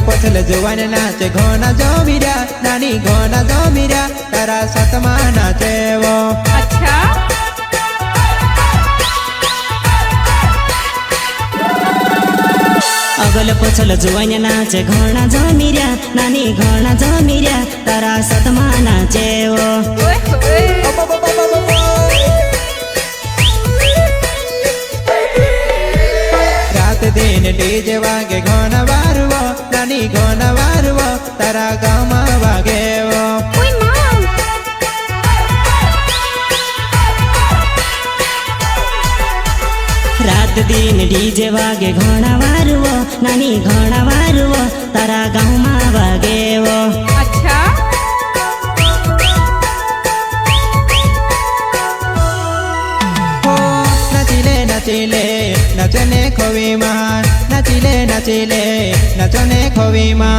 पछल जुवान नाचे घोना जमीरा नानी घोना जमीरा तारा सतमा नाचे वो। अच्छा अगल पछल जुवान नाचे घोना जमीरा नानी घोना जमीरा तारा सतमा नाचे वो। रात दिन डीजे वागे घोना वारवो नानी घोना वारवो तारा गामा वागे वो। रात दिन डीजे वागे घोड़ा वारुवो नानी घोड़ा वारुवो तारा गाँव में वागे वो। अच्छा हो नाचिले नाचिले नचने खोवी माँ नाचिले नाचिले नचने खोवी माँ।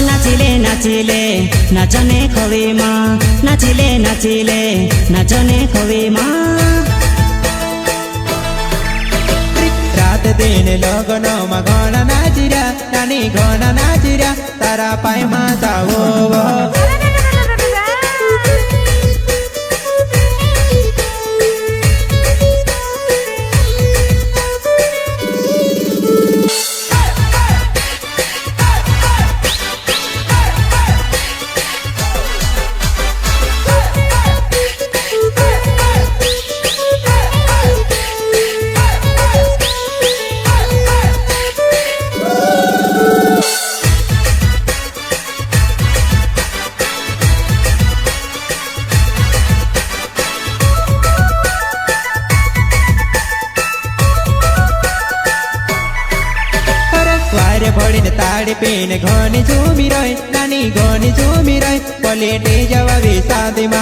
नाचिले नाचिले नचने खोवी माँ नाचिले नाचिले नचने खोवी माँ। रात दिन लगनो मा घोना नाचिरा नानी घोना नाचिरा तारा पाई मा जावो वो। वारे भोड़ीने ताड़ी पीने घोनी झूमी रोई नानी घोनी झूमी रोई पलेटे जवाबी शादी मा